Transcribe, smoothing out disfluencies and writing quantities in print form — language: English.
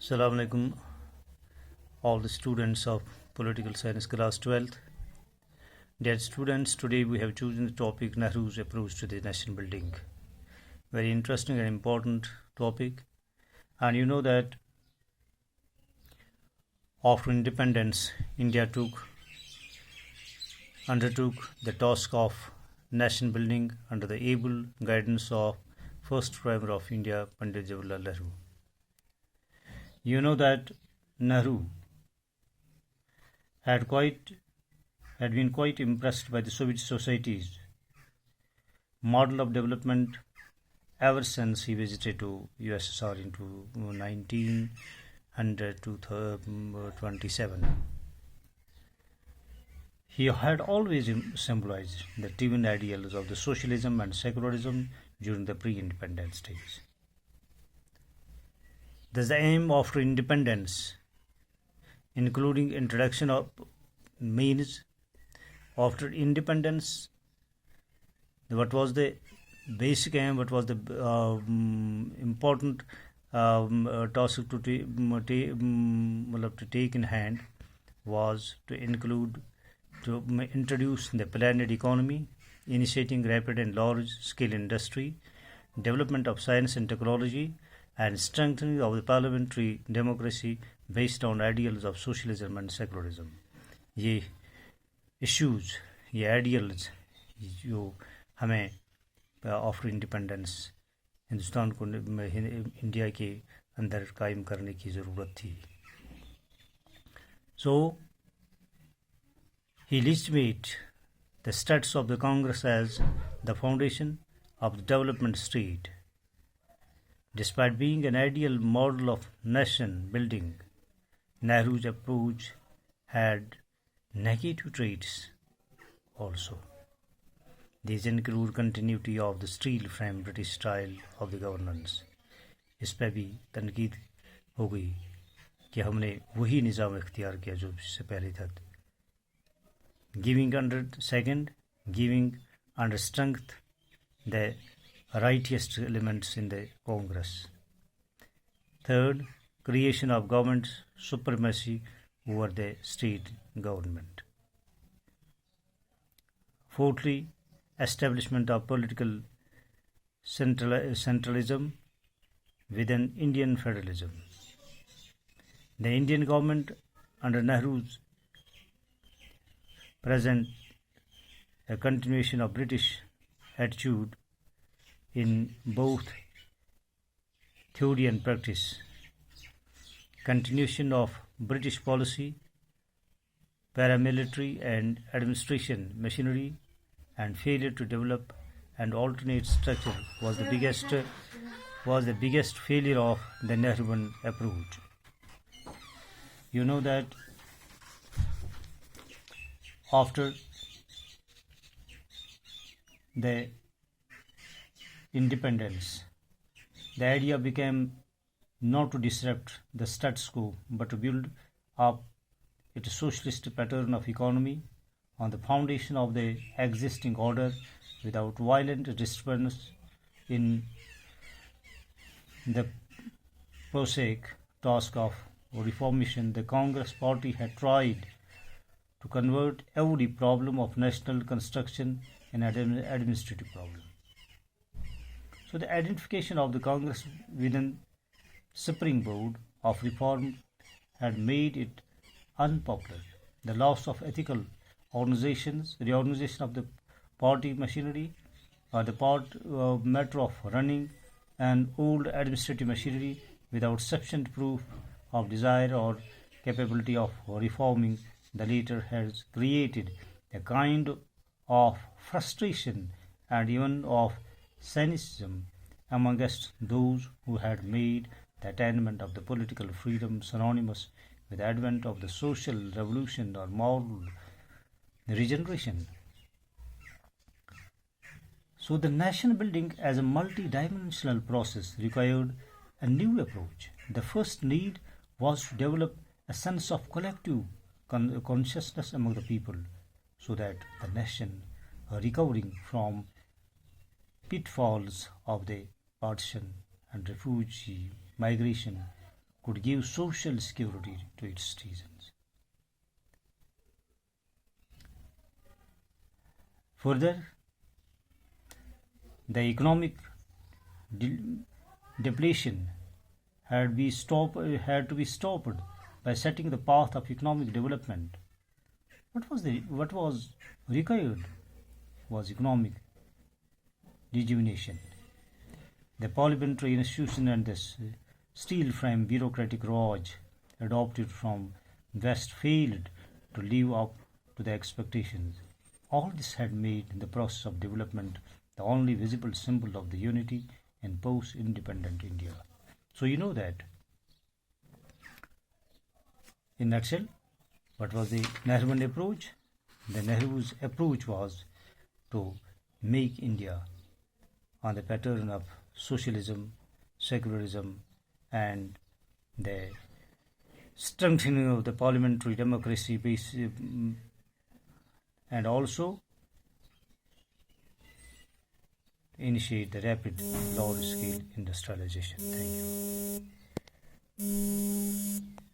Assalamu alaikum, all the students of Political Science class 12th. Dear students, today we have chosen the topic Nehru's approach to the nation building. Very interesting and important topic. And you know that after independence, India undertook the task of nation building under the able guidance of first Prime Minister of India, Pandit Jawaharlal Nehru. You know that Nehru had been quite impressed by the Soviet society's model of development ever since he visited to USSR into 1927. He had always symbolized the twin ideals of the socialism and secularism during the pre-independence days. Thus, the aim after independence, including introduction of means after independence, what was the basic aim, what was the important task to take in hand was to introduce the planned economy, initiating rapid and large-scale industry, development of science and technology, and strengthening of the parliamentary democracy based on ideals of socialism and secularism. ये issues, ये ideals जो हमें after independence Hindustan को India के अंदर कायम करने की ज़रूरत थी. So he legitimate the status of the Congress as the foundation of the development state. Despite being an ideal model of nation building, Nehru's approach had negative traits also. These include continuity of the steel frame British style of the governance. इस पर भी तनकीद हो गई कि हमने वही निज़ाम इख्तियार किया जो इससे पहले था. Giving under strength the rightest elements in the Congress. Third, creation of government supremacy over the state government. Fourthly, establishment of political centralism within Indian federalism. The Indian government under Nehru's present a continuation of British attitude in both theory and practice, continuation of British policy, paramilitary and administration machinery, and failure to develop an alternate structure was the biggest failure of the Nehruvian approach. You know that after the independence, the idea became not to disrupt the status quo but to build up a socialist pattern of economy on the foundation of the existing order without violent disturbance. In the prosaic task of reformation, the Congress party had tried to convert every problem of national construction in an administrative problem. So the identification of the Congress within springboard of reform had made it unpopular. The loss of ethical organizations, reorganization of the party machinery, or the matter of running an old administrative machinery without sufficient proof of desire or capability of reforming the later has created a kind of frustration and even of cynicism amongst those who had made the attainment of the political freedom synonymous with the advent of the social revolution or moral regeneration. So the nation building as a multi-dimensional process required a new approach. The first need was to develop a sense of collective consciousness among the people so that the nation, recovering from pitfalls of the partition and refugee migration, could give social security to its citizens. Further, the economic depletion had to be stopped by setting the path of economic development. What was required was economic rejuvenation. The parliamentary institution and the steel frame bureaucratic Raj adopted from West failed to live up to the expectations. All this had made the process of development the only visible symbol of the unity in post-independent India. So you know that. In a nutshell, what was the Nehruvian approach? The Nehru's approach was to make India on the pattern of socialism, secularism, and the strengthening of the parliamentary democracy base, and also initiate the rapid large-scale industrialization. Thank you.